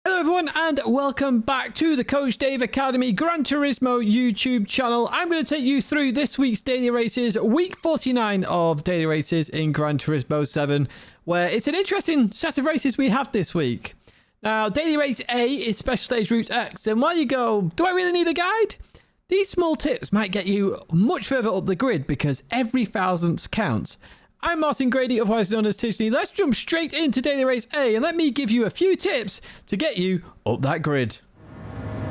Hello everyone and welcome back to the Coach Dave Academy Gran Turismo YouTube channel. I'm going to take you through this week's daily races, week 49 of daily races in Gran Turismo 7, where it's an interesting set of races we have this week. Now, daily race A is Special Stage Route X, and while you go, do I really need a guide? These small tips might get you much further up the grid because every thousandth counts. I'm Martin Grady, otherwise known as Tishney. Let's jump straight into daily race A and let me give you a few tips to get you up that grid.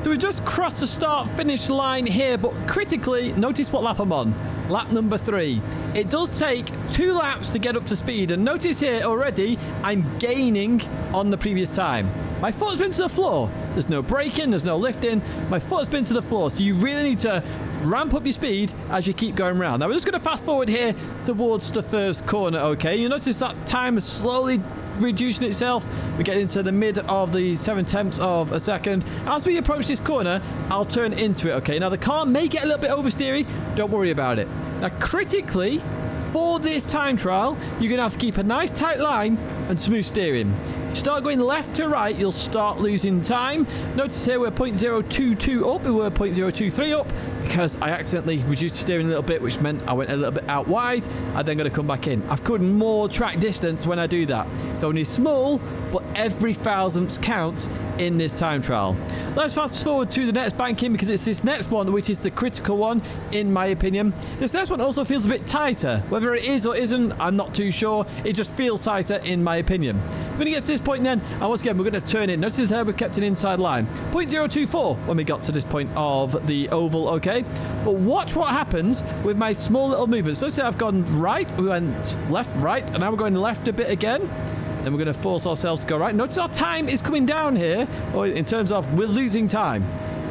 So we've just crossed the start-finish line here, but critically, notice what lap I'm on. Lap number 3. It does take 2 laps to get up to speed, and notice here already, I'm gaining on the previous time. My foot's been to the floor. There's no braking, there's no lifting. My foot's been to the floor, so you really need to ramp up your speed as you keep going around. Now, we're just going to fast forward here towards the first corner, okay? You notice that time is slowly reducing itself. We get into the mid of the 7/10 of a second. As we approach this corner, I'll turn into it, okay? Now, the car may get a little bit oversteery. Don't worry about it. Now, critically, for this time trial, you're going to have to keep a nice tight line and smooth steering. If you start going left to right, you'll start losing time. Notice here we're 0.022 up. We were 0.023 up because I accidentally reduced the steering a little bit, which meant I went a little bit out wide. I'm then going to come back in. I've covered more track distance when I do that. It's only small, but every thousandth counts in this time trial. Let's fast forward to the next banking because it's this next one which is the critical one in my opinion. This next one also feels a bit tighter. Whether it is or isn't, I'm not too sure. It just feels tighter in my opinion. We're going to get to this point then, and once again we're going to turn in. Notice how we kept an inside line. 0.024 when we got to this point of the oval, okay? But watch what happens with my small little movements. Notice I've gone right, we went left, right, and now we're going left a bit again. Then we're going to force ourselves to go right. Notice our time is coming down here, or in terms of we're losing time.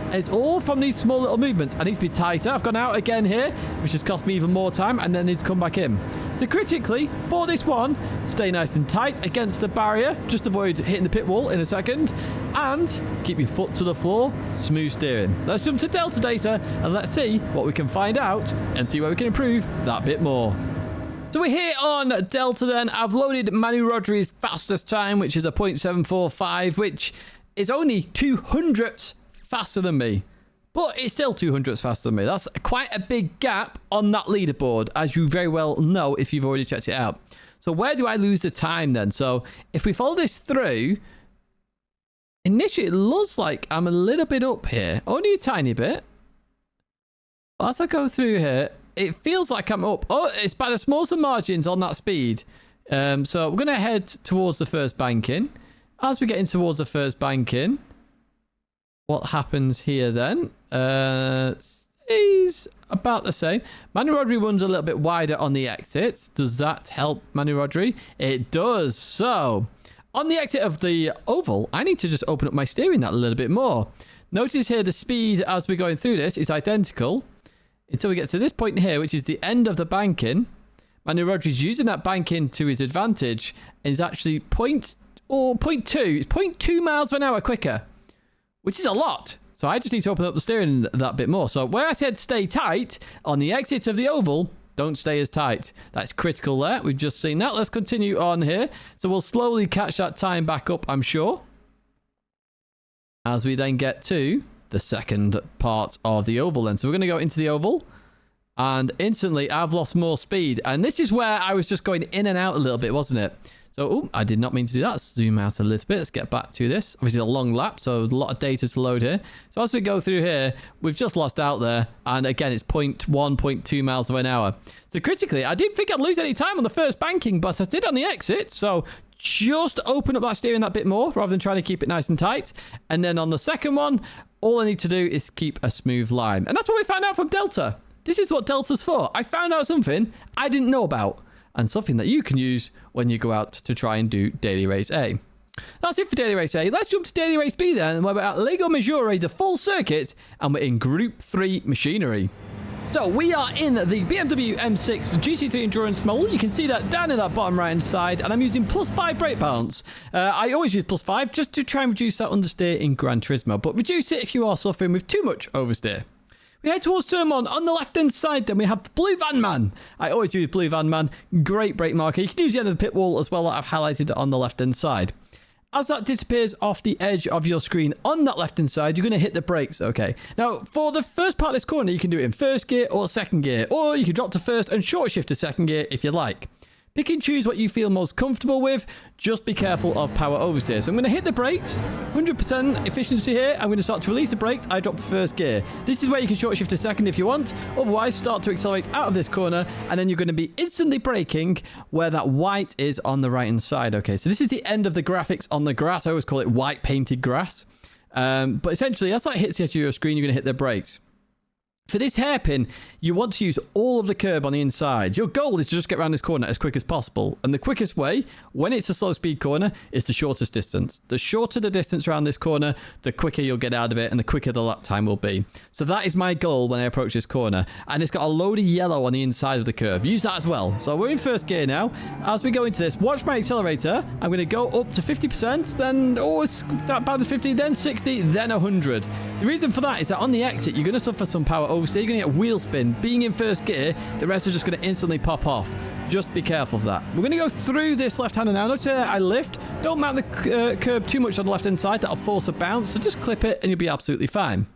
And it's all from these small little movements. I need to be tighter. I've gone out again here, which has cost me even more time, and then need to come back in. So critically, for this one, stay nice and tight against the barrier. Just avoid hitting the pit wall in a second. And keep your foot to the floor. Smooth steering. Let's jump to Delta data, and let's see what we can find out and see where we can improve that bit more. So we're here on Delta then. I've loaded Manu Rodri's fastest time, which is a 0.745, which is only 200ths faster than me. But it's still 200ths faster than me. That's quite a big gap on that leaderboard, as you very well know if you've already checked it out. So where do I lose the time then? So if we follow this through, initially it looks like I'm a little bit up here. Only a tiny bit. But as I go through here, it feels like I'm up. Oh, it's by the smallest of margins on that speed. So we're going to head towards the first banking. As we get in towards the first banking, what happens here then? Stays about the same. Manu Rodri runs a little bit wider on the exits. Does that help Manu Rodri? It does. So on the exit of the oval, I need to just open up my steering that a little bit more. Notice here the speed as we're going through this is identical until we get to this point here, which is the end of the banking. Manu Rodri's using that banking to his advantage and is actually 0.2. It's 0.2 miles an hour quicker, which is a lot. So I just need to open up the steering that bit more. So where I said stay tight, on the exit of the oval, don't stay as tight. That's critical there. We've just seen that. Let's continue on here. So we'll slowly catch that time back up, I'm sure, as we then get to the second part of the oval then. So we're going to go into the oval, and instantly I've lost more speed. And this is where I was just going in and out a little bit, wasn't it? So, I did not mean to do that. Let's zoom out a little bit. Let's get back to this. Obviously, a long lap, so a lot of data to load here. So, as we go through here, we've just lost out there. And again, it's 0.1, 0.2 miles an hour. So, critically, I didn't think I'd lose any time on the first banking, but I did on the exit. So, just open up that steering that bit more rather than trying to keep it nice and tight. And then on the second one, all I need to do is keep a smooth line. And that's what we found out from Delta. This is what Delta's for. I found out something I didn't know about, and something that you can use when you go out to try and do Daily Race A. That's it for Daily Race A. Let's jump to Daily Race B then, where we're at Lego Maggiore, the full circuit, and we're in Group 3 machinery. So we are in the BMW M6 GT3 Endurance model. You can see that down in that bottom right hand side, and I'm using +5 brake balance. I always use +5 just to try and reduce that understeer in Gran Turismo, but reduce it if you are suffering with too much oversteer. We head towards turn 1. On the left-hand side, then we have the Blue Van Man. I always use Blue Van Man. Great brake marker. You can use the end of the pit wall as well that I've highlighted on the left-hand side. As that disappears off the edge of your screen on that left-hand side, you're going to hit the brakes, okay? Now, for the first part of this corner, you can do it in first gear or second gear, or you can drop to first and short shift to second gear if you like. Pick and choose what you feel most comfortable with. Just be careful of power oversteer. So I'm going to hit the brakes, 100% efficiency here. I'm going to start to release the brakes. I drop to first gear. This is where you can short shift to second if you want. Otherwise, start to accelerate out of this corner, and then you're going to be instantly braking where that white is on the right-hand side. Okay, so this is the end of the graphics on the grass. I always call it white painted grass. But essentially, as that hits the edge of your screen, you're going to hit the brakes. For this hairpin, you want to use all of the curb on the inside. Your goal is to just get around this corner as quick as possible. And the quickest way, when it's a slow speed corner, is the shortest distance. The shorter the distance around this corner, the quicker you'll get out of it and the quicker the lap time will be. So that is my goal when I approach this corner. And it's got a load of yellow on the inside of the curb. Use that as well. So we're in first gear now. As we go into this, watch my accelerator. I'm going to go up to 50%, then, it's that bad as 50, then 60, then 100. The reason for that is that on the exit, you're going to suffer some power oversteer. You're going to get wheel spin. Being in first gear, the rest are just going to instantly pop off. Just be careful of that. We're going to go through this left-hander now. Notice I lift. Don't mount the curb too much on the left-hand side. That'll force a bounce. So just clip it and you'll be absolutely fine.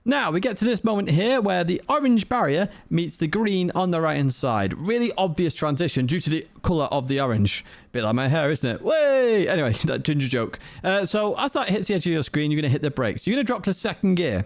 Now, we get to this moment here where the orange barrier meets the green on the right-hand side. Really obvious transition due to the colour of the orange. Bit like my hair, isn't it? Way! Anyway, that ginger joke. So as that hits the edge of your screen, you're going to hit the brakes. You're going to drop to second gear.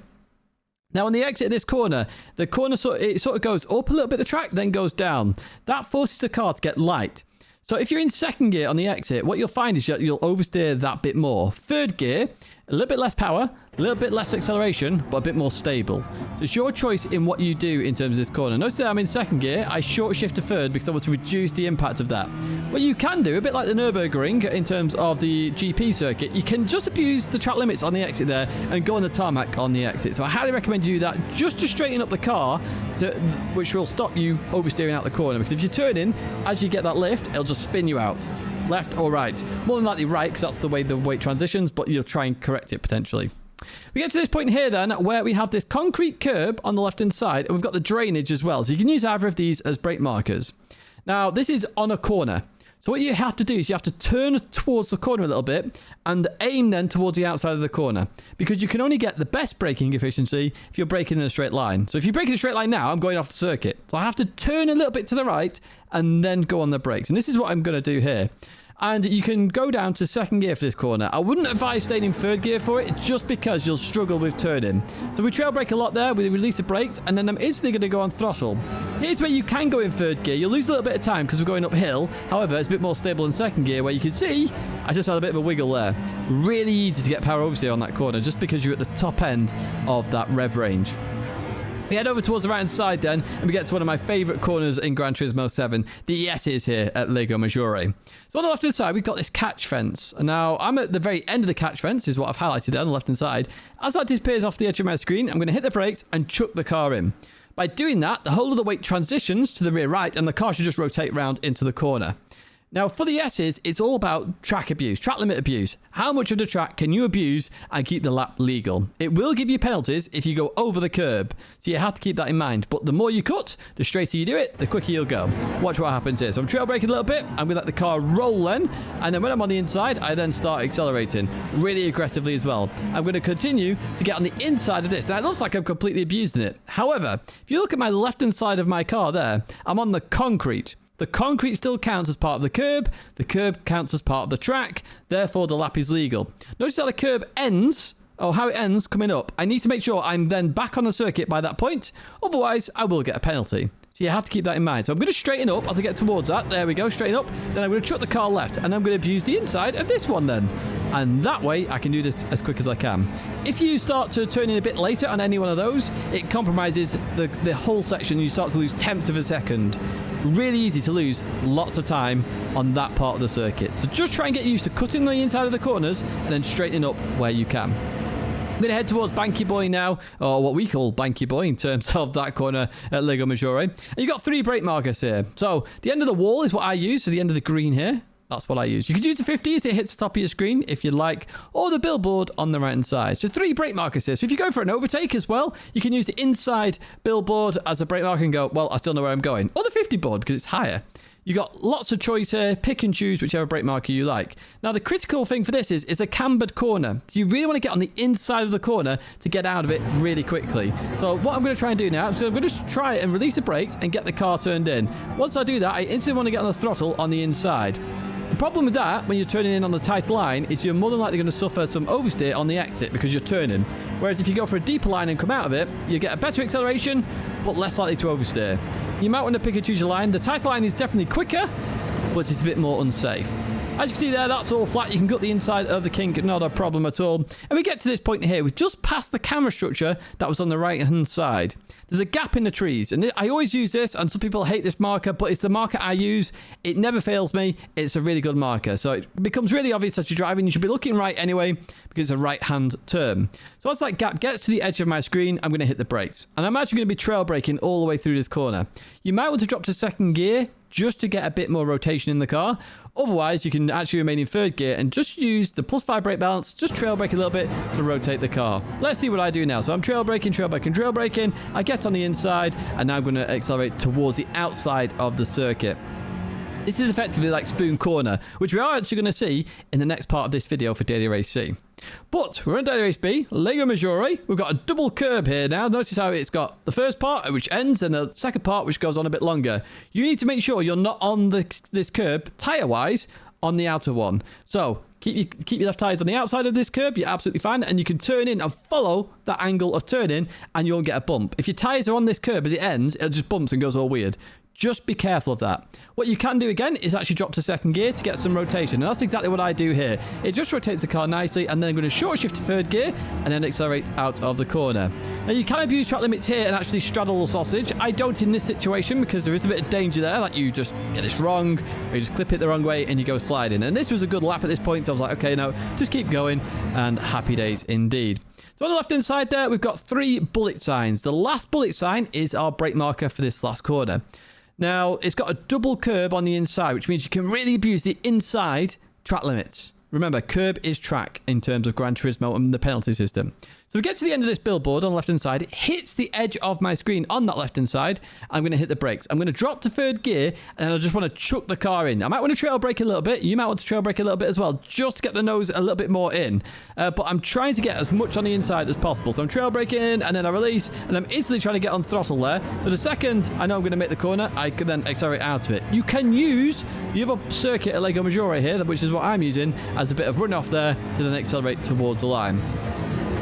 Now, on the exit of this corner, the corner sort of goes up a little bit of the track, then goes down. That forces the car to get light. So if you're in second gear on the exit, what you'll find is you'll oversteer that bit more. Third gear, a little bit less power, a little bit less acceleration, but a bit more stable. So it's your choice in what you do in terms of this corner. Notice that I'm in second gear. I short shift to third because I want to reduce the impact of that. What you can do, a bit like the Nürburgring in terms of the GP circuit, you can just abuse the track limits on the exit there and go on the tarmac on the exit. So I highly recommend you do that just to straighten up the car, which will stop you oversteering out the corner. Because if you turn in, as you get that lift, it'll just spin you out. Left or right. More than likely right, because that's the way the weight transitions, but you'll try and correct it potentially. We get to this point here then where we have this concrete curb on the left hand side and we've got the drainage as well. So you can use either of these as brake markers. Now this is on a corner. So what you have to do is you have to turn towards the corner a little bit and aim then towards the outside of the corner, because you can only get the best braking efficiency if you're braking in a straight line. So if you brake in a straight line now, I'm going off the circuit. So I have to turn a little bit to the right and then go on the brakes. And this is what I'm going to do here. And you can go down to second gear for this corner. I wouldn't advise staying in third gear for it, just because you'll struggle with turning. So we trail brake a lot there, we release the brakes, and then I'm instantly going to go on throttle. Here's where you can go in third gear. You'll lose a little bit of time because we're going uphill. However, it's a bit more stable in second gear, where you can see I just had a bit of a wiggle there. Really easy to get power oversteer on that corner, just because you're at the top end of that rev range. We head over towards the right-hand side then, and we get to one of my favourite corners in Gran Turismo 7, the S's here at Lago Maggiore. So on the left-hand side, we've got this catch fence. And now, I'm at the very end of the catch fence, is what I've highlighted there on the left-hand side. As that disappears off the edge of my screen, I'm going to hit the brakes and chuck the car in. By doing that, the whole of the weight transitions to the rear right, and the car should just rotate round into the corner. Now, for the S's, it's all about track abuse, track limit abuse. How much of the track can you abuse and keep the lap legal? It will give you penalties if you go over the curb, so you have to keep that in mind. But the more you cut, the straighter you do it, the quicker you'll go. Watch what happens here. So I'm trail braking a little bit. I'm going to let the car roll then, and then when I'm on the inside, I then start accelerating really aggressively as well. I'm going to continue to get on the inside of this. Now, it looks like I'm completely abusing it. However, if you look at my left-hand side of my car there, I'm on the concrete. The concrete still counts as part of the curb counts as part of the track, therefore the lap is legal. Notice how the curb ends, or how it ends coming up. I need to make sure I'm then back on the circuit by that point, otherwise I will get a penalty. So you have to keep that in mind. So I'm going to straighten up as I get towards that. There we go, straighten up. Then I'm going to chuck the car left, and I'm going to abuse the inside of this one then. And that way, I can do this as quick as I can. If you start to turn in a bit later on any one of those, it compromises the whole section. You start to lose tenths of a second. Really easy to lose lots of time on that part of the circuit. So just try and get used to cutting the inside of the corners and then straightening up where you can. I'm going to head towards Banky Boy now, or what we call Banky Boy in terms of that corner at Lago Maggiore. And you've got 3 brake markers here. So the end of the wall is what I use, so the end of the green here. That's what I use. You could use the 50 as it hits the top of your screen if you'd like, or the billboard on the right-hand side. So 3 brake markers here. So if you go for an overtake as well, you can use the inside billboard as a brake marker and go, well, I still know where I'm going. Or the 50 board because it's higher. You got lots of choice here. Pick and choose whichever brake marker you like. Now, the critical thing for this is a cambered corner. You really want to get on the inside of the corner to get out of it really quickly. So what I'm going to try and do now, so I'm going to try and release the brakes and get the car turned in. Once I do that, I instantly want to get on the throttle on the inside. The problem with that, when you're turning in on the tight line, is you're more than likely going to suffer some oversteer on the exit because you're turning. Whereas if you go for a deeper line and come out of it, you get a better acceleration, but less likely to oversteer. You might want to pick and choose your line. The tight line is definitely quicker, but it's a bit more unsafe. As you can see there, that's all flat. You can gut the inside of the kink, not a problem at all. And we get to this point here. We've just passed the camera structure that was on the right-hand side. There's a gap in the trees, and I always use this, and some people hate this marker, but it's the marker I use. It never fails me. It's a really good marker. So it becomes really obvious as you're driving. You should be looking right anyway, because it's a right-hand turn. So as that gap gets to the edge of my screen, I'm going to hit the brakes. And I'm actually going to be trail braking all the way through this corner. You might want to drop to second gear just to get a bit more rotation in the car. Otherwise, you can actually remain in third gear and just use the +5 brake balance, just trail brake a little bit to rotate the car. Let's see what I do now. So I'm trail braking, trail braking, trail braking. I get on the inside, and now I'm going to accelerate towards the outside of the circuit. This is effectively like spoon corner, which we are actually going to see in the next part of this video for Daily Race C. But we're on Daily Race B, Lego Maggiore. We've got a double curb here now. Notice how it's got the first part, which ends, and the second part, which goes on a bit longer. You need to make sure you're not on this curb, tyre-wise, on the outer one. So keep your left tyres on the outside of this curb. You're absolutely fine, and you can turn in and follow that angle of turning, and you won't get a bump. If your tyres are on this curb as it ends, it just bumps and goes all weird. Just be careful of that. What you can do again is actually drop to second gear to get some rotation. And that's exactly what I do here. It just rotates the car nicely, and then I'm going to short shift to third gear and then accelerate out of the corner. Now you can abuse track limits here and actually straddle the sausage. I don't in this situation because there is a bit of danger there that you just get this wrong, or you just clip it the wrong way and you go sliding. And this was a good lap at this point, so I was like, okay, no, just keep going, and happy days indeed. So on the left-hand side there, we've got 3 bullet signs. The last bullet sign is our brake marker for this last corner. Now, it's got a double curb on the inside, which means you can really abuse the inside track limits. Remember, curb is track in terms of Gran Turismo and the penalty system. So we get to the end of this billboard on the left-hand side. It hits the edge of my screen on that left-hand side. I'm going to hit the brakes. I'm going to drop to third gear, and I just want to chuck the car in. I might want to trail brake a little bit. You might want to trail brake a little bit as well, just to get the nose a little bit more in. But I'm trying to get as much on the inside as possible. So I'm trail braking, and then I release, and I'm instantly trying to get on throttle there. So the second I know I'm going to make the corner, I can then accelerate out of it. You can use the other circuit at Lego Maggiore here, which is what I'm using, as a bit of runoff there to then accelerate towards the line.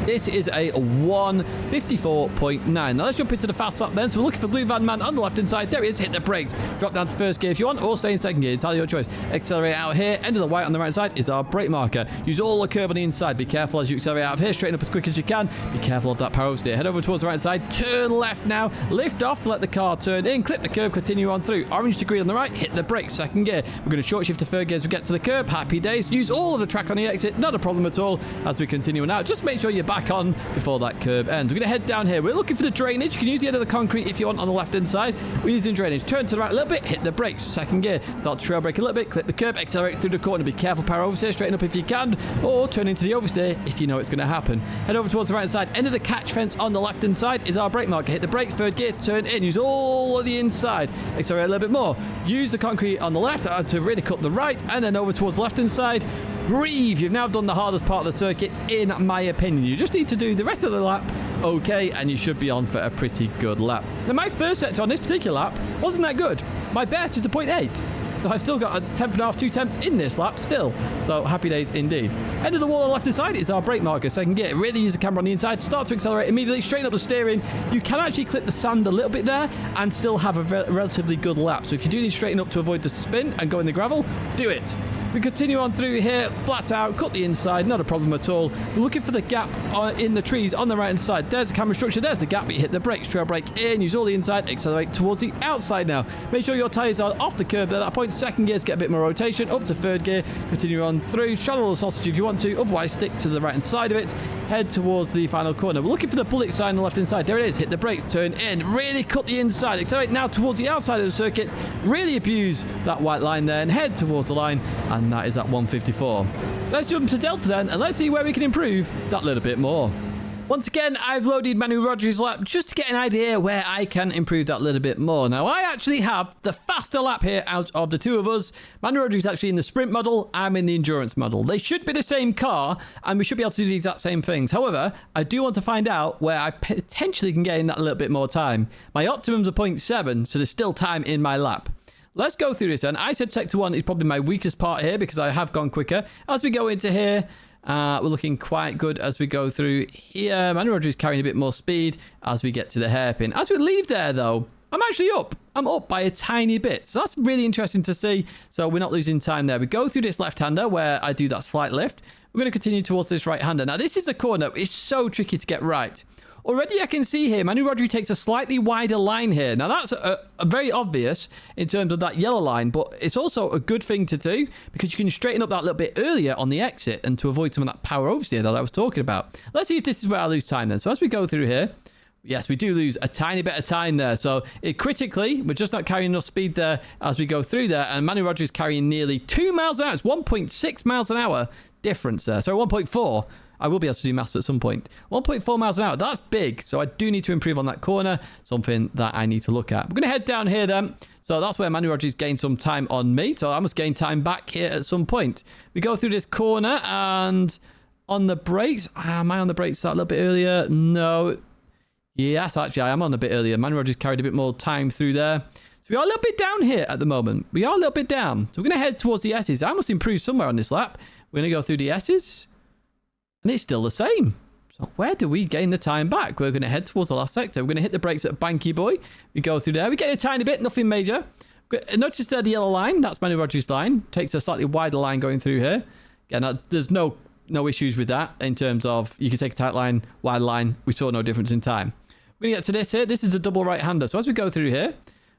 This is a 1:54.9. Now let's jump into the fast lap then. So we're looking for Blue Van Man on the left-hand side. There he is. Hit the brakes. Drop down to first gear if you want, or stay in second gear. Entirely your choice. Accelerate out here. End of the white on the right side is our brake marker. Use all the curb on the inside. Be careful as you accelerate out of here. Straighten up as quick as you can. Be careful of that power steer. Head over towards the right side. Turn left now. Lift off to let the car turn in. Clip the curb. Continue on through. Orange to green on the right. Hit the brakes. Second gear. We're going to short shift to third gear as we get to the curb. Happy days. Use all of the track on the exit. Not a problem at all as we continue on out. Just make sure you're back on before that curb ends. We're going to head down here. We're looking for the drainage. You can use the end of the concrete if you want on the left hand side. We're using drainage. Turn to the right a little bit, hit the brakes, second gear, start to trail brake a little bit, clip the curb, accelerate through the corner. Be careful, power oversteer, straighten up if you can, or turn into the oversteer if you know it's going to happen. Head over towards the right hand side. End of the catch fence on the left hand side is our brake marker. Hit the brakes, third gear, turn in, use all of the inside, accelerate a little bit more. Use the concrete on the left to really cut the right, and then over towards the left hand side. Breathe. You've now done the hardest part of the circuit, in my opinion. You just need to do the rest of the lap okay, and you should be on for a pretty good lap. Now, my first sector on this particular lap wasn't that good. My best is a 0.8. So I've still got a 10th and a half, 2 tenths in this lap still. So happy days indeed. End of the wall on the left hand side is our brake marker. Second gear. Really use the camera on the inside. Start to accelerate immediately. Straighten up the steering. You can actually clip the sand a little bit there and still have a relatively good lap. So if you do need to straighten up to avoid the spin and go in the gravel, do it. We continue on through here, flat out, cut the inside, not a problem at all. We're looking for the gap in the trees on the right hand side. There's the camera structure, there's the gap, but you hit the brakes, trail brake in, use all the inside, accelerate towards the outside now. Make sure your tyres are off the curb at that point. Second gear to get a bit more rotation, up to third gear, continue on through, straddle the sausage if you want to, otherwise stick to the right hand side of it. Head towards the final corner. We're looking for the bullet sign on the left hand side. There it is. Hit the brakes, turn in, really cut the inside. Accelerate now towards the outside of the circuit. Really abuse that white line there and head towards the line. And that is at 1:54. Let's jump to Delta then, and let's see where we can improve that little bit more. Once again, I've loaded Manu Rodri's lap just to get an idea where I can improve that a little bit more. Now, I actually have the faster lap here out of the two of us. Manu Rodri's actually in the sprint model. I'm in the endurance model. They should be the same car, and we should be able to do the exact same things. However, I do want to find out where I potentially can get in that a little bit more time. My optimums are 0.7, so there's still time in my lap. Let's go through this then. I said sector 1 is probably my weakest part here because I have gone quicker. As we go into here, we're looking quite good as we go through here. Manu Rodri's carrying a bit more speed as we get to the hairpin. As we leave there, though, I'm actually up. I'm up by a tiny bit. So that's really interesting to see. So we're not losing time there. We go through this left-hander where I do that slight lift. We're going to continue towards this right-hander. Now, this is the corner. It's so tricky to get right. Already I can see here, Manu Rodri takes a slightly wider line here. Now, that's a very obvious in terms of that yellow line, but it's also a good thing to do because you can straighten up that little bit earlier on the exit and to avoid some of that power oversteer that I was talking about. Let's see if this is where I lose time then. So as we go through here, yes, we do lose a tiny bit of time there. So critically, we're just not carrying enough speed there as we go through there. And Manu Rodri is carrying nearly 2 miles an hour. It's 1.6 miles an hour difference there. So 1.4. I will be able to do maths at some point. 1.4 miles an hour, that's big. So I do need to improve on that corner, something that I need to look at. We're going to head down here then. So that's where Manu Rodri's gained some time on me. So I must gain time back here at some point. We go through this corner and on the brakes. Am I on the brakes that a little bit earlier? No. Yes, actually, I am on a bit earlier. Manu Rodri's carried a bit more time through there. So we are a little bit down here at the moment. We are a little bit down. So we're going to head towards the S's. I must improve somewhere on this lap. We're going to go through the S's. And it's still the same. So where do we gain the time back? We're going to head towards the last sector. We're going to hit the brakes at Banky Boy. We go through there. We get a tiny bit, nothing major. Notice there the yellow line. That's Manu Rodri's line. Takes a slightly wider line going through here. Again, there's no issues with that in terms of you can take a tight line, wide line. We saw no difference in time. We're going to get to this here. This is a double right-hander. So as we go through here,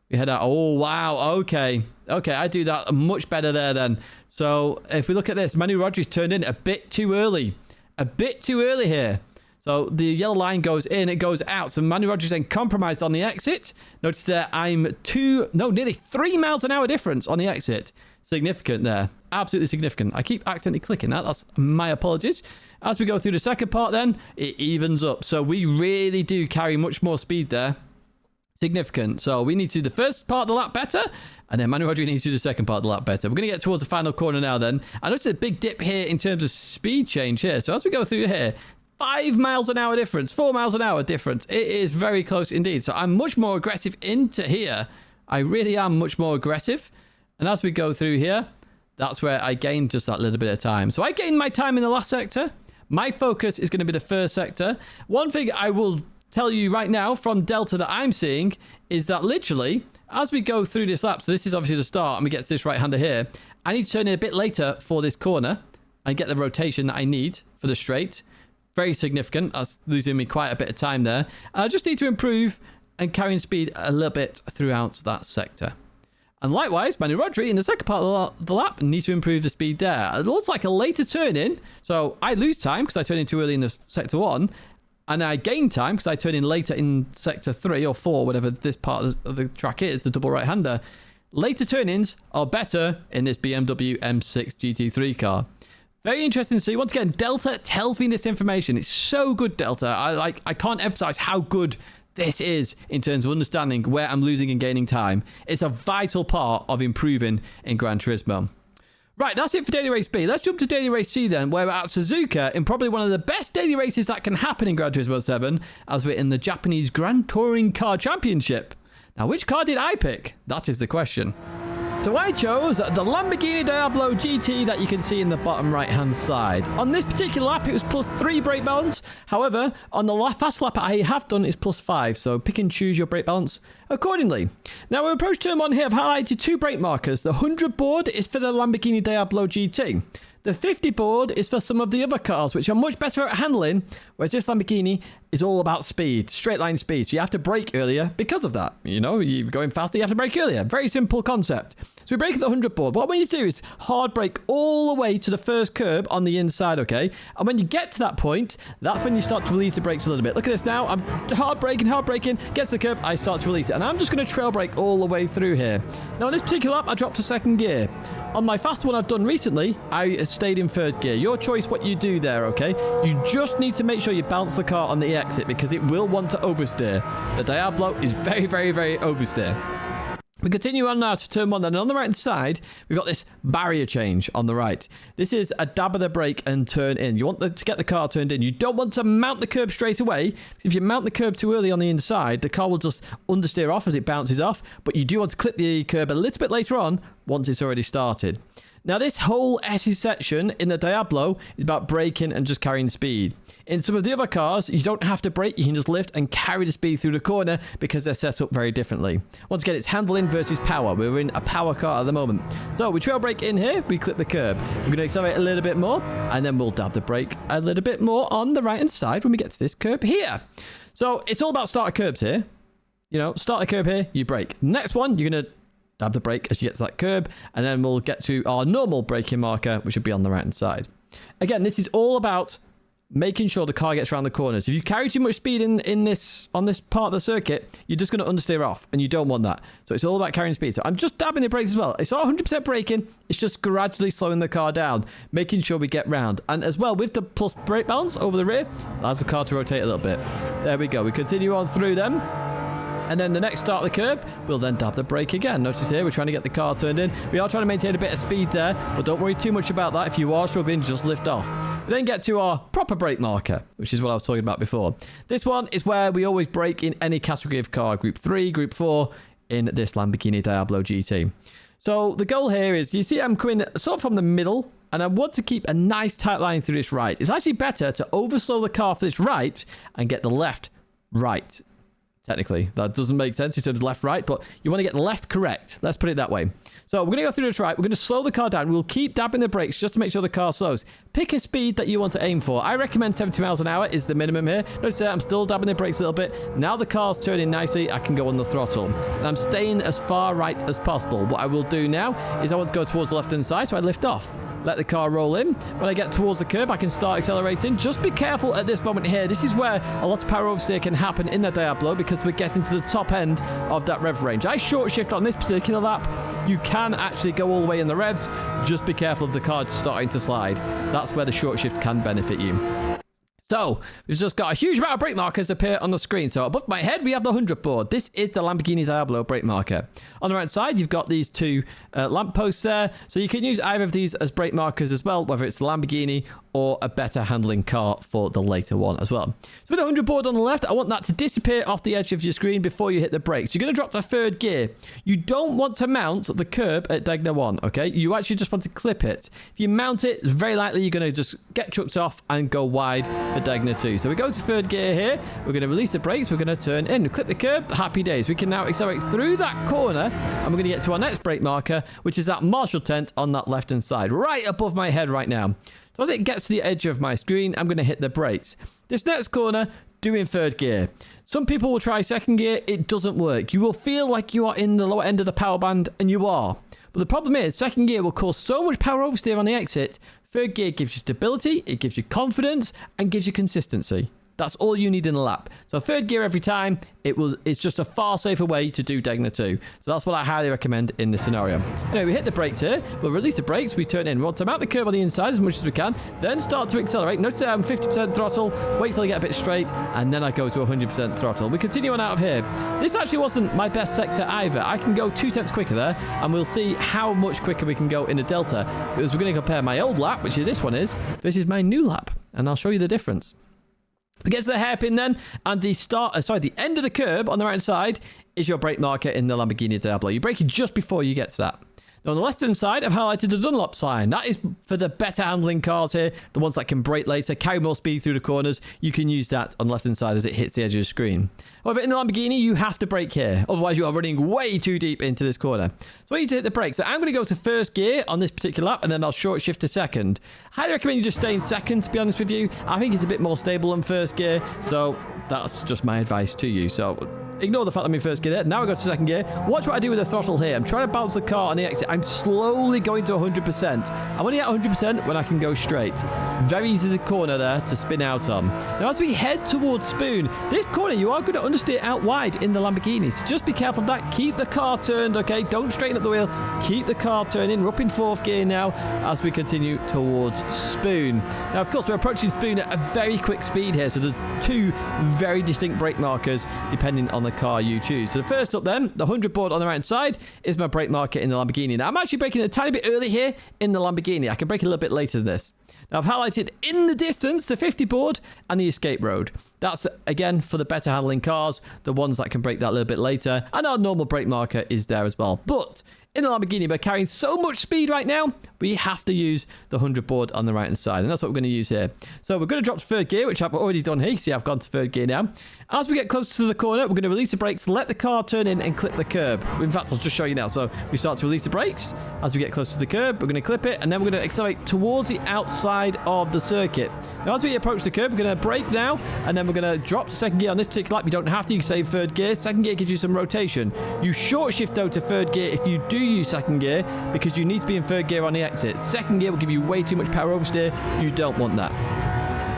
we head out. Oh, wow. Okay. Okay, I do that much better there then. So if we look at this, Manu Rodri's turned in a bit too early. A bit too early here. So the yellow line goes in, it goes out. So Manu Rodri's then compromised on the exit. Notice there I'm nearly 3 miles an hour difference on the exit. Significant there. Absolutely significant. I keep accidentally clicking that. That's my apologies. As we go through the second part then, it evens up. So we really do carry much more speed there. Significant. So we need to do the first part of the lap better. And then Manu Rodri needs to do the second part of the lap better. We're going to get towards the final corner now then. I noticed a big dip here in terms of speed change here. So as we go through here, 5 miles an hour difference, 4 miles an hour difference. It is very close indeed. So I'm much more aggressive into here. I really am much more aggressive. And as we go through here, that's where I gained just that little bit of time. So I gained my time in the last sector. My focus is going to be the first sector. One thing I will tell you right now from Delta that I'm seeing is that literally as we go through this lap, so this is obviously the start and we get to this right hander here, I need to turn in a bit later for this corner and get the rotation that I need for the straight. Very significant. That's losing me quite a bit of time there. I just need to improve and carrying speed a little bit throughout that sector. And likewise, Manu Rodri in the second part of the lap needs to improve the speed there. It looks like a later turn in, so I lose time because I turn in too early in the sector 1. And I gain time because I turn in later in sector 3 or 4, whatever this part of the track is, the double right-hander. Later turn-ins are better in this BMW M6 GT3 car. Very interesting to see. Once again, Delta tells me this information. It's so good, Delta. I can't emphasize how good this is in terms of understanding where I'm losing and gaining time. It's a vital part of improving in Gran Turismo. Right, that's it for Daily Race B. Let's jump to Daily Race C then, where we're at Suzuka in probably one of the best daily races that can happen in Gran Turismo 7, as we're in the Japanese Grand Touring Car Championship. Now, which car did I pick? That is the question. So I chose the Lamborghini Diablo GT that you can see in the bottom right-hand side. On this particular lap, it was +3 brake balance. However, on the fast lap I have done is +5. So pick and choose your brake balance accordingly. Now, we approach turn 1 here. I've highlighted 2 brake markers. The 100 board is for the Lamborghini Diablo GT. The 50 board is for some of the other cars, which are much better at handling, whereas this Lamborghini is all about speed, straight line speed. So you have to brake earlier because of that. You know, you're going faster, you have to brake earlier. Very simple concept. So we brake at the 100 board. What we need to do is hard brake all the way to the first curb on the inside, okay? And when you get to that point, that's when you start to release the brakes a little bit. Look at this now. I'm hard braking, gets to the curb, I start to release it. And I'm just going to trail brake all the way through here. Now, on this particular lap, I dropped to second gear. On my fast one I've done recently, I stayed in third gear. Your choice what you do there, okay? You just need to make sure you bounce the car on the exit because it will want to oversteer. The Diablo is very, very, very oversteer. We continue on now to turn 1, then on the right hand side, we've got this barrier change on the right. This is a dab of the brake and turn in. You want to get the car turned in. You don't want to mount the curb straight away. If you mount the curb too early on the inside, the car will just understeer off as it bounces off, but you do want to clip the curb a little bit later on once it's already started. Now, this whole S section in the Diablo is about braking and just carrying speed. In some of the other cars, you don't have to brake. You can just lift and carry the speed through the corner because they're set up very differently. Once again, it's handling versus power. We're in a power car at the moment. So we trail brake in here. We clip the curb. We're going to accelerate a little bit more, and then we'll dab the brake a little bit more on the right-hand side when we get to this curb here. So it's all about starter curbs here. You know, start the curb here, you brake. Next one, you're going to dab the brake as you get to that curb, and then we'll get to our normal braking marker, which will be on the right-hand side. Again, this is all about making sure the car gets around the corners. If you carry too much speed on this part of the circuit, you're just going to understeer off, and you don't want that. So it's all about carrying speed. So I'm just dabbing the brakes as well. It's not 100% braking. It's just gradually slowing the car down, making sure we get round. And as well, with the plus brake balance over the rear, allows the car to rotate a little bit. There we go. We continue on through them. And then the next start of the curb, we'll then dab the brake again. Notice here, we're trying to get the car turned in. We are trying to maintain a bit of speed there, but don't worry too much about that. If you are struggling, just lift off. We then get to our proper brake marker, which is what I was talking about before. This one is where we always brake in any category of car, Group 3, Group 4, in this Lamborghini Diablo GT. So the goal here is, you see I'm coming sort of from the middle, and I want to keep a nice tight line through this right. It's actually better to overslow the car for this right and get the left right. Technically, that doesn't make sense in terms of left, right, but you want to get the left correct. Let's put it that way. So we're going to go through this right. We're going to slow the car down. We'll keep dabbing the brakes just to make sure the car slows. Pick a speed that you want to aim for. I recommend 70 miles an hour is the minimum here. Notice that I'm still dabbing the brakes a little bit. Now the car's turning nicely, I can go on the throttle. And I'm staying as far right as possible. What I will do now is I want to go towards the left-hand side, so I lift off. Let the car roll in. When I get towards the curb, I can start accelerating. Just be careful at this moment here. This is where a lot of power oversteer can happen in the Diablo because we're getting to the top end of that rev range. I short shift on this particular lap. You can actually go all the way in the revs. Just be careful of the car starting to slide. That's where the short shift can benefit you. So, we've just got a huge amount of brake markers appear on the screen. So, above my head, we have the 100 board. This is the Lamborghini Diablo brake marker. On the right side, you've got these two lampposts there. So, you can use either of these as brake markers as well, whether it's the Lamborghini or a better handling car for the later one as well. So, with the 100 board on the left, I want that to disappear off the edge of your screen before you hit the brakes. You're going to drop to third gear. You don't want to mount the curb at Degner 1, okay? You actually just want to clip it. If you mount it, it's very likely you're going to just get chucked off and go wide for Degner 2. So we go to third gear here. We're going to release the brakes. We're going to turn in. Clip the curb. Happy days. We can now accelerate through that corner, and we're going to get to our next brake marker, which is that Marshall tent on that left-hand side, right above my head right now. So as it gets to the edge of my screen, I'm going to hit the brakes. This next corner, doing third gear. Some people will try second gear. It doesn't work. You will feel like you are in the lower end of the power band, and you are. But the problem is, second gear will cause so much power oversteer on the exit. Third gear gives you stability, it gives you confidence, and gives you consistency. That's all you need in a lap. So third gear every time, it's just a far safer way to do Degner 2. So that's what I highly recommend in this scenario. Anyway, we hit the brakes here. We'll release the brakes. We turn in. We want to mount the curb on the inside as much as we can. Then start to accelerate. Notice that I'm 50% throttle. Wait till I get a bit straight. And then I go to 100% throttle. We continue on out of here. This actually wasn't my best sector either. I can go 2 tenths quicker there. And we'll see how much quicker we can go in the Delta. Because we're going to compare my old lap, which is this one is, versus my new lap. And I'll show you the difference. We get to the hairpin then, and the end of the curb on the right side is your brake marker in the Lamborghini Diablo. You brake it just before you get to that. Now on the left-hand side, I've highlighted the Dunlop sign. That is for the better handling cars here, the ones that can brake later, carry more speed through the corners. You can use that on the left-hand side as it hits the edge of the screen. However, in the Lamborghini, you have to brake here. Otherwise, you are running way too deep into this corner. So I need to hit the brakes. So I'm going to go to first gear on this particular lap, and then I'll short shift to second. I highly recommend you just stay in second, to be honest with you. I think it's a bit more stable than first gear. So That's just my advice to you. So ignore the fact I'm in first gear there. Now I go to second gear. Watch what I do with the throttle here. I'm trying to bounce the car on the exit. I'm slowly going to 100%. I'm only at 100% when I can go straight. Very easy corner there to spin out on. Now, as we head towards Spoon, this corner, you are going to understeer out wide in the Lamborghini. So just be careful of that. Keep the car turned, okay? Don't straighten up the wheel. Keep the car turning. We're up in fourth gear now as we continue towards Spoon. Now, of course, we're approaching Spoon at a very quick speed here. So there's two very distinct brake markers depending on the car you choose. So the first up then, the 100 board on the right side is my brake marker in the Lamborghini. Now I'm actually braking a tiny bit early here in the Lamborghini. I can brake a little bit later than this. Now I've highlighted in the distance the 50 board and the escape road. That's again for the better handling cars, the ones that can brake that a little bit later, and our normal brake marker is there as well. But in the Lamborghini, we're carrying so much speed right now, we have to use the 100 board on the right hand side, and that's what we're going to use here. So we're going to drop to third gear, which I've already done here. You can see I've gone to third gear now. As we get closer to the corner, we're going to release the brakes, let the car turn in and clip the curb. In fact, I'll just show you now. So we start to release the brakes. As we get closer to the curb, we're going to clip it, and then we're going to accelerate towards the outside of the circuit. Now, as we approach the curb, we're going to brake now, and then we're going to drop to second gear on this particular lap. You don't have to. You can save third gear. Second gear gives you some rotation. You short shift, though, to third gear if you do use second gear, because you need to be in third gear on the exit. Second gear will give you way too much power oversteer. You don't want that.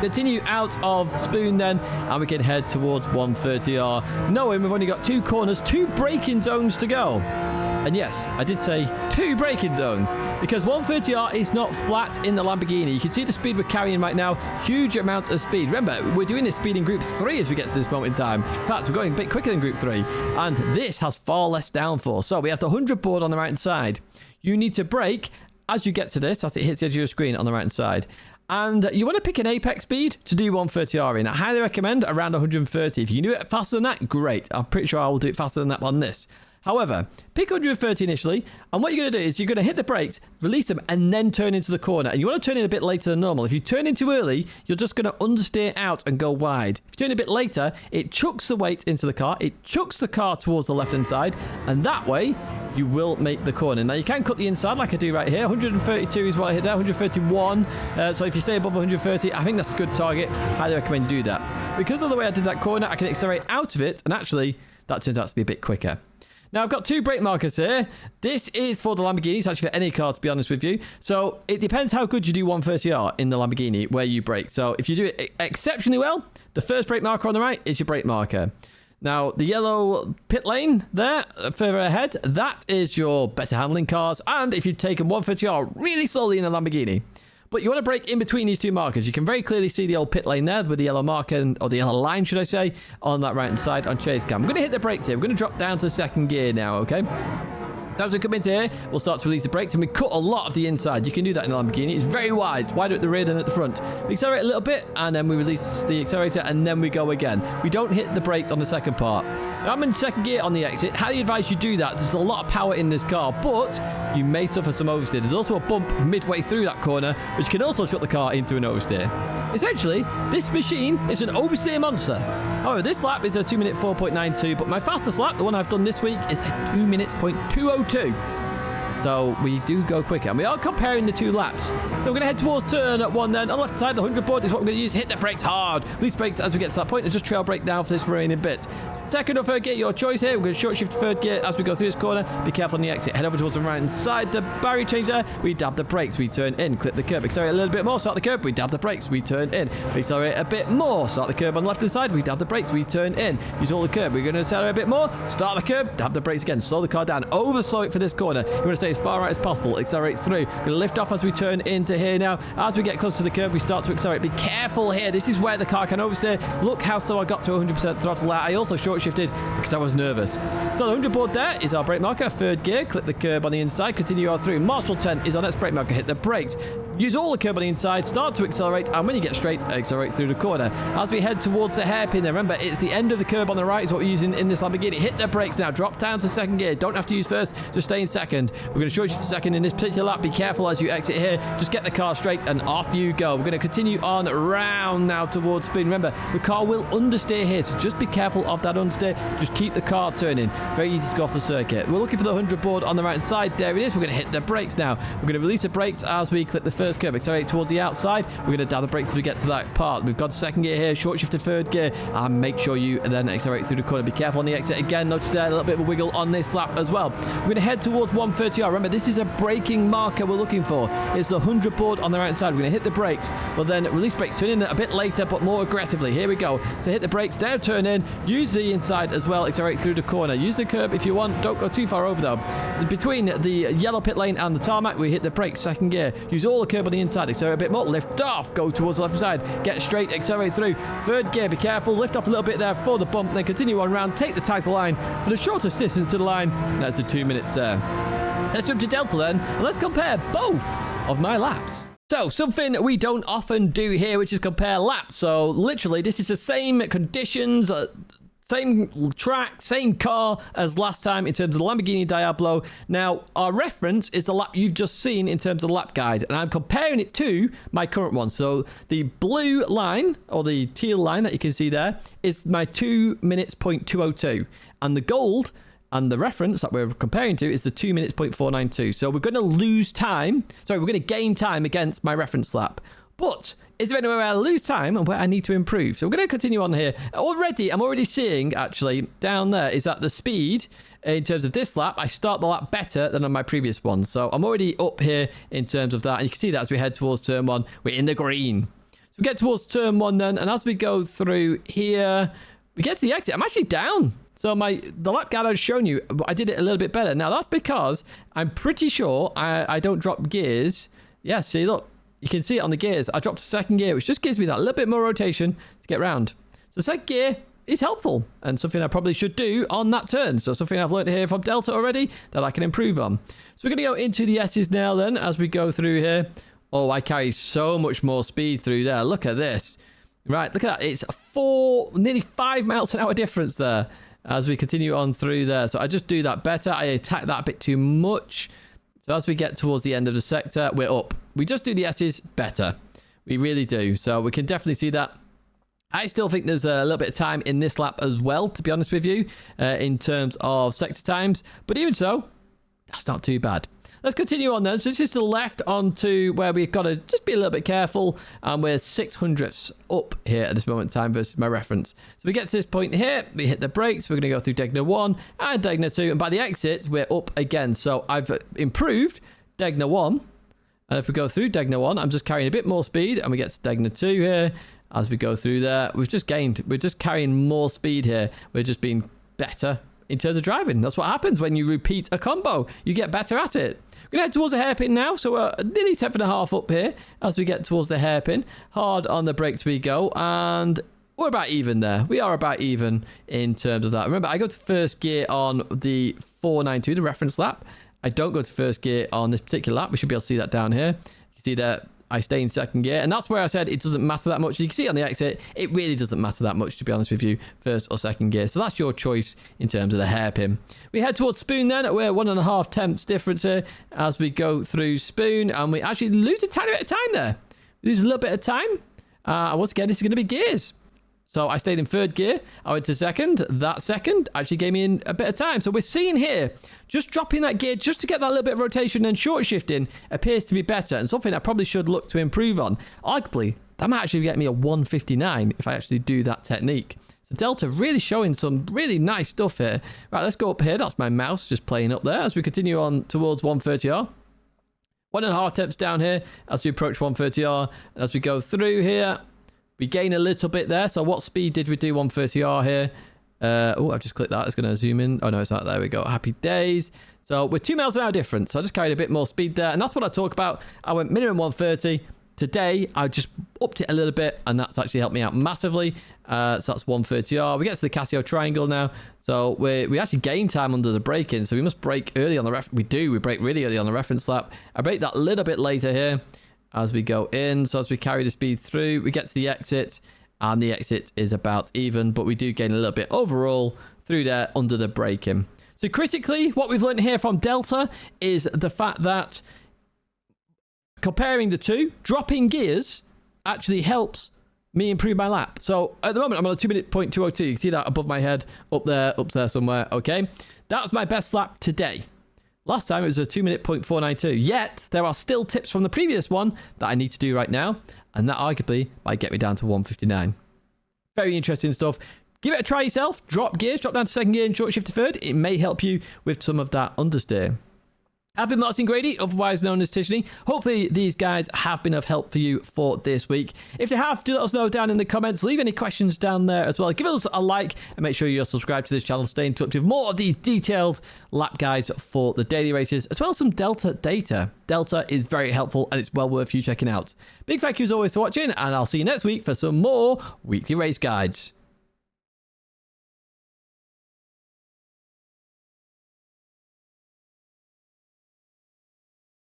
Continue out of Spoon then, and we can head towards 130R, knowing we've only got two corners, two braking zones to go. And yes, I did say two braking zones, because 130R is not flat in the Lamborghini. You can see the speed we're carrying right now, huge amount of speed. Remember, we're doing this speed in Group 3 as we get to this moment in time. In fact, we're going a bit quicker than Group 3, and this has far less downforce. So we have the 100 board on the right hand side. You need to brake as you get to this, as it hits the edge of your screen on the right hand side. And you want to pick an apex speed to do 130R in. I highly recommend around 130. If you can do it faster than that, great. I'm pretty sure I will do it faster than that on this. However, pick 130 initially, and what you're going to do is you're going to hit the brakes, release them, and then turn into the corner. And you want to turn in a bit later than normal. If you turn in too early, you're just going to understeer out and go wide. If you turn a bit later, it chucks the weight into the car, it chucks the car towards the left-hand side, and that way, you will make the corner. Now, you can cut the inside like I do right here. 132 is what I hit there, 131. So if you stay above 130, I think that's a good target. Highly recommend you do that. Because of the way I did that corner, I can accelerate out of it, and actually, that turns out to be a bit quicker. Now, I've got two brake markers here. This is for the Lamborghini. It's actually for any car, to be honest with you. So it depends how good you do 130R in the Lamborghini, where you brake. So if you do it exceptionally well, the first brake marker on the right is your brake marker. Now, the yellow pit lane there, further ahead, that is your better handling cars. And if you've taken 130R really slowly in a Lamborghini. But you want to brake in between these two markers. You can very clearly see the old pit lane there with the yellow marker, or the yellow line, should I say, on that right-hand side on chase cam. I'm going to hit the brakes here. We're going to drop down to second gear now, okay? As we come into here, we'll start to release the brakes, and we cut a lot of the inside. You can do that in the Lamborghini. It's very wide. It's wider at the rear than at the front. We accelerate a little bit, and then we release the accelerator, and then we go again. We don't hit the brakes on the second part. Now, I'm in second gear on the exit. Highly advise you do that. There's a lot of power in this car, but you may suffer some oversteer. There's also a bump midway through that corner, which can also shut the car into an oversteer. Essentially, this machine is an oversteer monster. However, this lap is a 2 minute 4.92, but my fastest lap, the one I've done this week, is a 2 minutes 0.202. So we do go quicker, and we are comparing the two laps. So we're going to head towards turn at one then. On the left side, the 100 board is what we're going to use. Hit the brakes hard. Release brakes as we get to that point, and just trail brake down for this remaining bit. Second or third gear, your choice here. We're going to short shift to third gear as we go through this corner. Be careful on the exit. Head over towards the right hand side. The barrier change there. We dab the brakes. We turn in. Clip the curb. Accelerate a little bit more. Start the curb. We dab the brakes. We turn in. We accelerate a bit more. Start the curb on the left hand side. We dab the brakes. We turn in. Use all the curb. We're going to accelerate a bit more. Start the curb. Dab the brakes again. Slow the car down. Over slow it for this corner. You want to stay as far right as possible. Accelerate through. Going to lift off as we turn into here now. As we get close to the curb, we start to accelerate. Be careful here. This is where the car can oversteer. Look how slow I got to 100% throttle out. I also short shifted because I was nervous. So the 100 board there is our brake marker. Third gear, clip the curb on the inside, continue on through. Marshall 10 is our next brake marker. Hit the brakes. Use all the curb on the inside, start to accelerate, and when you get straight, accelerate through the corner. As we head towards the hairpin there, remember, it's the end of the curb on the right is what we're using in this Lamborghini. Hit the brakes now, drop down to second gear. Don't have to use first, just stay in second. We're going to short shift to second in this particular lap. Be careful as you exit here. Just get the car straight, and off you go. We're going to continue on round now towards Spoon. Remember, the car will understeer here, so just be careful of that understeer. Just keep the car turning. Very easy to go off the circuit. We're looking for the 100 board on the right side. There it is. We're going to hit the brakes now. We're going to release the brakes as we clip the first curb, accelerate towards the outside. We're going to down the brakes as we get to that part. We've got second gear here, short shift to third gear, and make sure you then accelerate through the corner. Be careful on the exit again. Notice there a little bit of a wiggle on this lap as well. We're going to head towards 130R. Remember, this is a braking marker we're looking for. It's the 100 board on the right side. We're going to hit the brakes. We'll then release brakes, turn in a bit later, but more aggressively. Here we go. So hit the brakes, now turn in, use the inside as well, accelerate through the corner. Use the curb if you want. Don't go too far over though. Between the yellow pit lane and the tarmac, we hit the brakes, second gear. Use all the curb on the inside, accelerate a bit more, lift off, go towards the left side, get straight, accelerate through. Third gear, be careful, lift off a little bit there for the bump, then continue on round, take the title line for the shortest distance to the line. That's the 2 minutes there. Let's jump to Delta then, and let's compare both of my laps. So, something we don't often do here, which is compare laps. So, literally, this is the same conditions, same track, same car as last time in terms of the Lamborghini Diablo. Now, our reference is the lap you've just seen in terms of the lap guide, and I'm comparing it to my current one. So, the blue line, or the teal line that you can see there, is my 2 minutes .202, and the gold and the reference that we're comparing to is the 2 minutes .492. So we're going to lose time. Sorry, we're going to gain time against my reference lap. But is there anywhere where I lose time and where I need to improve? So we're going to continue on here. I'm already seeing, actually, down there, is that the speed in terms of this lap, I start the lap better than on my previous one. So I'm already up here in terms of that. And you can see that as we head towards turn one, we're in the green. So we get towards turn one then. And as we go through here, we get to the exit. I'm actually down. So the lap guide I've shown you, I did it a little bit better. Now, that's because I'm pretty sure I don't drop gears. Yeah, see, look. You can see it on the gears. I dropped to second gear, which just gives me that little bit more rotation to get round. So second gear is helpful and something I probably should do on that turn. So something I've learned here from Delta already that I can improve on. So we're going to go into the S's now then as we go through here. Oh, I carry so much more speed through there. Look at this. Right, look at that. It's nearly 5 miles an hour difference there as we continue on through there. So I just do that better. I attack that a bit too much. So as we get towards the end of the sector, we're up. We just do the S's better. We really do. So we can definitely see that. I still think there's a little bit of time in this lap as well, to be honest with you, in terms of sector times. But even so, that's not too bad. Let's continue on then. So this is to the left onto where we've got to just be a little bit careful. And we're 600ths up here at this moment in time versus my reference. So we get to this point here. We hit the brakes. We're going to go through Degna 1 and Degna 2. And by the exits, we're up again. So I've improved Degna 1. And if we go through Degna 1, I'm just carrying a bit more speed. And we get to Degna 2 here. As we go through there, we've just gained. We're just carrying more speed here. We're just being better in terms of driving. That's what happens when you repeat a combo. You get better at it. We're going to head towards the hairpin now, so we're nearly 10.5 up here as we get towards the hairpin. Hard on the brakes we go, and we're about even there. We are about even in terms of that. Remember, I go to first gear on the 492, the reference lap. I don't go to first gear on this particular lap. We should be able to see that down here. You can see that I stay in second gear, and that's where I said it doesn't matter that much. You can see on the exit, it really doesn't matter that much, to be honest with you, first or second gear. So that's your choice in terms of the hairpin. We head towards Spoon then. We're 1.5 tenths difference here as we go through Spoon, and we actually lose a tiny bit of time there. We lose a little bit of time. And once again, this is going to be gears. So I stayed in third gear. I went to second. That second actually gave me a bit of time. So we're seeing here, just dropping that gear just to get that little bit of rotation and short shifting appears to be better and something I probably should look to improve on. Arguably, that might actually get me a 159 if I actually do that technique. So Delta really showing some really nice stuff here. Right, let's go up here. That's my mouse just playing up there as we continue on towards 130R. 1.5 tenths down here as we approach 130R. As we go through here, we gain a little bit there. So what speed did we do 130R here? I've just clicked that. It's going to zoom in. Oh, no, it's not. There we go. Happy days. So we're 2 miles an hour difference. So I just carried a bit more speed there. And that's what I talk about. I went minimum 130. Today, I just upped it a little bit. And that's actually helped me out massively. So that's 130R. We get to the Casio triangle now. So we actually gain time under the braking. So we must brake early on the reference. We do. We brake really early on the reference lap. I brake that a little bit later here as we go in. So as we carry the speed through, we get to the exit. And the exit is about even, but we do gain a little bit overall through there under the braking. So critically, what we've learned here from Delta is the fact that comparing the two, dropping gears actually helps me improve my lap. So at the moment, I'm on a 2 minute .202. You can see that above my head, up there somewhere. Okay, that's my best lap today. Last time it was a 2-minute 0.492. Yet, there are still tips from the previous one that I need to do right now. And that arguably might get me down to 159. Very interesting stuff. Give it a try yourself. Drop gears, drop down to second gear and short shift to third. It may help you with some of that understeer. I've been Martin Grady, otherwise known as Tishany. Hopefully these guys have been of help for you for this week. If they have, do let us know down in the comments. Leave any questions down there as well. Give us a like and make sure you're subscribed to this channel. Stay in touch with more of these detailed lap guides for the daily races, as well as some Delta data. Delta is very helpful and it's well worth you checking out. Big thank you as always for watching, and I'll see you next week for some more weekly race guides.